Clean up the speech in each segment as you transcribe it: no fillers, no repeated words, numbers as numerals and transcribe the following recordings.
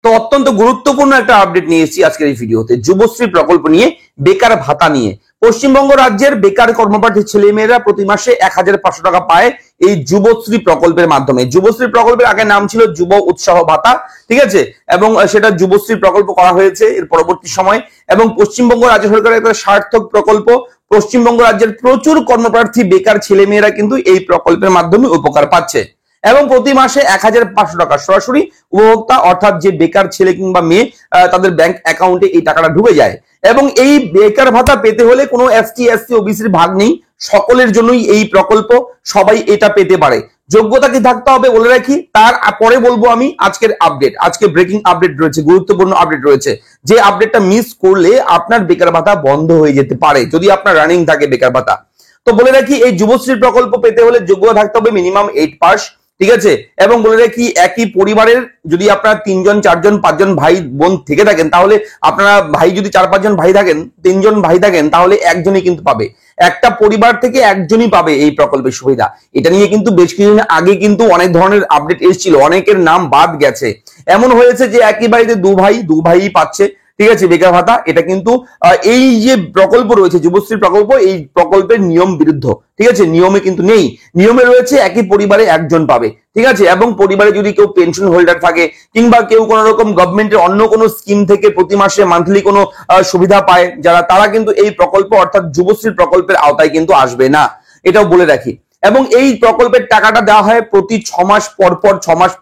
তো অত্যন্ত গুরুত্বপূর্ণ একটা আপডেট নিয়ে এসেছি আজকের এই ভিডিওতে, যুবশ্রী প্রকল্প নিয়ে, বেকার ভাতা নিয়ে। পশ্চিমবঙ্গ রাজ্যের বেকার কর্মপ্রার্থী ছেলেমেয়েরা প্রতি মাসে ১৫০০ টাকা পায় এই যুবশ্রী প্রকল্পের মাধ্যমে। যুবশ্রী প্রকল্পের আগে নাম ছিল যুব উৎসাহ ভাতা, ঠিক আছে, এবং সেটা যুবশ্রী প্রকল্প করা হয়েছে এর পরবর্তী সময়। এবং পশ্চিমবঙ্গ রাজ্য সরকারের একটা সার্থক প্রকল্প। পশ্চিমবঙ্গ রাজ্যের প্রচুর কর্মপ্রার্থী বেকার ছেলেমেয়েরা কিন্তু এই প্রকল্পের মাধ্যমে উপকার পাচ্ছে। এবং প্রতি মাসে ১৫০০ টাকা সরাসরি উপভোক্তা অর্থাৎ যে বেকার ছেলে কিংবা মেয়ে তাদের ব্যাংক অ্যাকাউন্টে এই টাকাটা ঢুকে যায়। এবং এই বেকার ভাতা পেতে হলে কোনো এসটি এসসি ওবিসির ভাগ নেই, সকলের জন্যই এই প্রকল্প, সবাই এটা পেতে পারে। যোগ্যতা কি থাকতে হবে বলে রাখি, তার পরে বলবো আমি আজকের আপডেট। আজকে ব্রেকিং আপডেট রয়েছে, গুরুত্বপূর্ণ আপডেট রয়েছে, যে আপডেটটা মিস করলে আপনার বেকার ভাতা বন্ধ হয়ে যেতে পারে যদি আপনার রানিং থাকে বেকার ভাতা। তো বলে রাখি, এই যুবশ্রী প্রকল্প পেতে হলে যোগ্যতা থাকতে হবে মিনিমাম 8 পাস, ঠিক আছে। এবং বলে রাখি, একই পরিবারের যদি আপনারা 3 জন 4 জন 5 জন ভাই বোন থেকে থাকেন, তাহলে আপনারা ভাই যদি 4-5 জন ভাই থাকেন, 3 জন ভাই থাকেন, তাহলে একজনই কিন্তু পাবে। একটা পরিবার থেকে একজনই পাবে এই প্রকল্পের সুবিধা। এটা নিয়ে কিন্তু বেশ কিছুদিন আগে কিন্তু অনেক ধরনের আপডেট এসেছিল, অনেকের নাম বাদ গেছে। এমন হয়েছে যে একই বাড়িতে দু ভাই পাচ্ছে, ঠিক আছে, বেকার ভাতা। এটা কিন্তু এই যে প্রকল্প রয়েছে যুবশ্রী প্রকল্প, এই প্রকল্পের নিয়ম বিরুদ্ধ, ঠিক আছে, নিয়মে কিন্তু নেই। নিয়মে রয়েছে একই পরিবারে একজন পাবে, ঠিক আছে। এবং পরিবারে যদি কেউ পেনশন হোল্ডার থাকে কিংবা কেউ কোনো রকম গভর্নমেন্টের অন্য কোনো স্কিম থেকে প্রতি মাসে মান্থলি কোনো সুবিধা পায় যারা, তারা কিন্তু এই প্রকল্প অর্থাৎ যুবশ্রী প্রকল্পের আওতায় কিন্তু আসবে না, এটাও বলে রাখি। এবং এই প্রকল্পের টাকাটা দেওয়া হয় প্রতি 6 মাস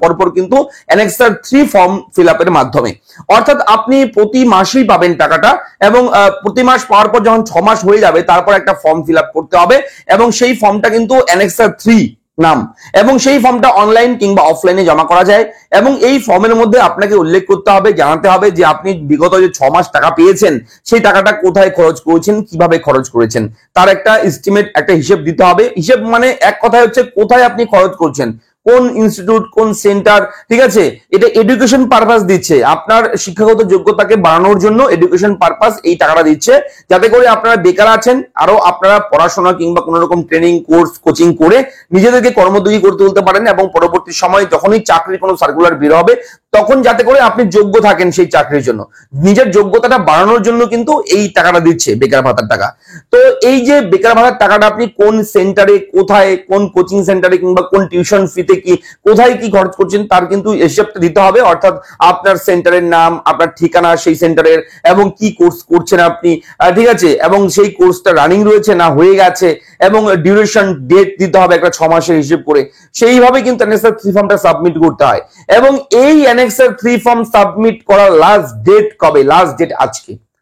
পর পর কিন্তু অ্যানেক্সার 3 ফর্ম ফিল আপের মাধ্যমে। অর্থাৎ আপনি প্রতি মাসেই পাবেন টাকাটা, এবং প্রতি মাস পাওয়ার পর যখন 6 মাস হয়ে যাবে তারপর একটা ফর্ম ফিল আপ করতে হবে, এবং সেই ফর্মটা কিন্তু অ্যানেক্সার 3 নাম। এবং সেই ফর্মটা অনলাইন কিংবা অফলাইনে জমা করা যায়। এবং এই ফর্মের মধ্যে আপনাকে উল্লেখ করতে হবে, জানাতে হবে যে আপনি বিগত যে 6 মাস টাকা পেয়েছেন সেই টাকাটা কোথায় খরচ করেছেন, কিভাবে খরচ করেছেন, তার একটা এস্টিমেট, একটা হিসেব দিতে হবে। হিসেব মানে এক কথায় হচ্ছে কোথায় আপনি খরচ করছেন, কোন ইনস্টিটিউট, কোন সেন্টার, ঠিক আছে। এটা এডুকেশন পারপাস দিচ্ছে, আপনার শিক্ষাগত যোগ্যতাকে বাড়ানোর জন্য এডুকেশন পারপাস এই টাকাটা দিচ্ছে, যাতে করে আপনারা বেকার আছেন আরো আপনারা পড়াশোনা কিংবা কোন রকম ট্রেনিং কোর্স কোচিং করে নিজেদেরকে কর্মোদ্যোগী করে তুলতে পারেন। এবং পরবর্তী সময় যখনই চাকরির কোনো সার্কুলার বের হবে তখন যাতে করে আপনি যোগ্য থাকেন সেই চাকরির জন্য, নিজের যোগ্যতাটা বাড়ানোর জন্য কিন্তু এই টাকাটা দিচ্ছে, বেকার ভাতার টাকা। তো এই যে বেকার ভাতার টাকাটা আপনি কোন সেন্টারে, কোথায়, কোন কোচিং সেন্টারে কিংবা কোন টিউশন ফিতে কি, কোথায় কি খরচ করছেন তার কিন্তু হিসাবটা দিতে হবে। অর্থাৎ আপনার সেন্টারের নাম, আপনার ঠিকানা সেই সেন্টারের, এবং কি কোর্স করছেন আপনি, ঠিক আছে, এবং সেই কোর্সটা রানিং রয়েছে না হয়ে গেছে, এবং ডিউরেশন ডেট দিতে হবে একটা 6 মাসের হিসেব করে। সেইভাবে কিন্তু অ্যানেক্সার 3 ফর্মটা সাবমিট করতে হয়। এবং এই অ্যানেক্সার 3 ফর্ম সাবমিট করার লাস্ট ডেট কবে? লাস্ট ডেট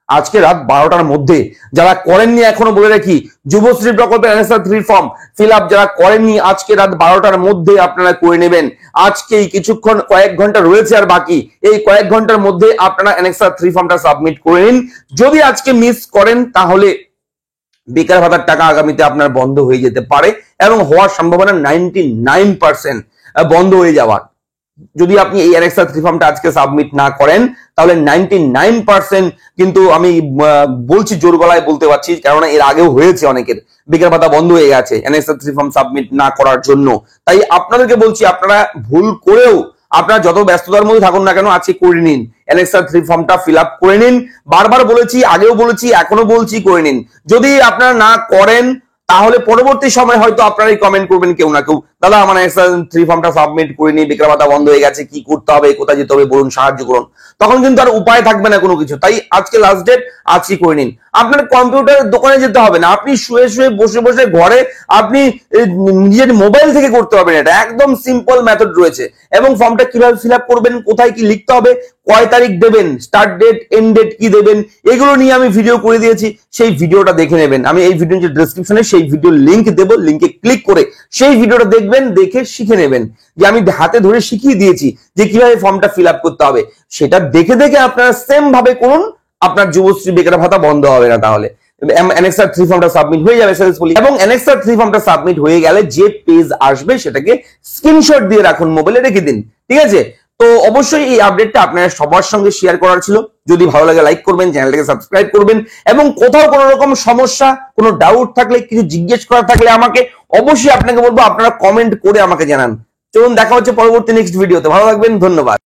আজকে রাত 12টার মধ্যে। যারা করেননি এখনো বলে রাখি, যুবশ্রী প্রকল্পের অ্যানেক্সার 3 ফর্ম ফিল আপ যারা করেননি আজকে রাত 12টার মধ্যে আপনারা করে নেবেন। আজকেই কিছুক্ষণ, কয়েক ঘন্টা রয়েছে আর বাকি, এই কয়েক ঘন্টার মধ্যে আপনারা অ্যানেক্সার 3 ফর্মটা সাবমিট করে নিন। যদি আজকে মিস করেন তাহলে বেকার ভাতার টাকা আগামীতে আপনার বন্ধ হয়ে যেতে পারে, এবং হওয়ার সম্ভাবনা 99% বন্ধ হয়ে যাওয়ার। যদি আপনি এই অ্যানেক্সার 3 ফর্মটা আজকে সাবমিট না করেন তাহলে 99% কিন্তু আমি বলছি, জোর গলায় বলতে পারছি, কারণ এর আগেও হয়েছে অনেকের বেকার ভাতা বন্ধ হয়ে গেছে অ্যানেক্সার 3 ফর্ম সাবমিট না করার জন্য। তাই আপনাদেরকে বলছি, আপনারা ভুল করেও আপনারা যত ব্যস্ততার মধ্যে থাকুন না কেন আজকে করে নিন, অ্যানেক্সার 3 ফর্মটা ফিল আপ করে নিন। বারবার বলেছি, আগেও বলেছি, এখনো বলছি, করে নিন। যদি আপনারা না করেন তাহলে পরবর্তী সময় হয়তো আপনারাই কমেন্ট করবেন কেউ না কেউ, দাদা আমার অ্যানেক্সার 3 ফর্মটা সাবমিট করিনি, বেকার ভাতা বন্ধ হয়ে গেছে, কি করতে হবে, কোথায় যেতে হবে বলুন, সাহায্য করুন। তখন কিন্তু আর উপায় থাকবে না কোনো কিছু। তাই আজকে লাস্ট ডেট, আজকে করে নিন। আপনার কম্পিউটার দোকানে যেতে হবে না, আপনি শুয়ে শুয়ে বসে বসে ঘরে আপনি নিজের মোবাইল থেকে করতে পারবেন। এটা একদম সিম্পল মেথড রয়েছে। এবং ফর্মটা কিভাবে ফিল আপ করবেন, কোথায় কি লিখতে হবে, কয় তারিখ দেবেন, স্টার্ট ডেট, এন্ড ডেট কি দেবেন, এগুলো নিয়ে আমি ভিডিও করে দিয়েছি, সেই ভিডিওটা দেখে নেবেন। আমি এই ভিডিওর যে ডেসক্রিপশনে সেই ভিডিও লিংক দেবো, লিংকে ক্লিক করে সেই ভিডিওটা দেখবেন, দেখে শিখে নেবেন যে আমি হাতে ধরে শিখিয়ে দিয়েছি যে কিভাবে ফর্মটা ফিল আপ করতে হবে। সেটা দেখে দেখে আপনারা সেম ভাবে করুন, আপনার যুবশ্রী বেকার ভাতা বন্ধ হবে না। তাহলে অ্যানেক্সার 3 ফর্মটা সাবমিট হয়ে যাবে সাকসেসফুলি। এবং অ্যানেক্সার 3 ফর্মটা সাবমিট হয়ে গেলে যে পেজ আসবে সেটাকে স্ক্রিনশট দিয়ে রাখুন, মোবাইলে রেখে দিন, ঠিক আছে। তো অবশ্যই এই আপডেটটা আপনারা সবার সঙ্গে শেয়ার করার ছিল। যদি ভালো লাগে লাইক করবেন, চ্যানেলটাকে সাবস্ক্রাইব করবেন, এবং কোথাও কোনো রকম সমস্যা, কোনো ডাউট থাকলে, কিছু জিজ্ঞেস করার থাকলে আমাকে অবশ্যই, আপনাকে বলবো আপনারা কমেন্ট করে আমাকে জানান। চলুন দেখা হচ্ছে পরবর্তী নেক্সট ভিডিওতে। ভালো থাকবেন, ধন্যবাদ।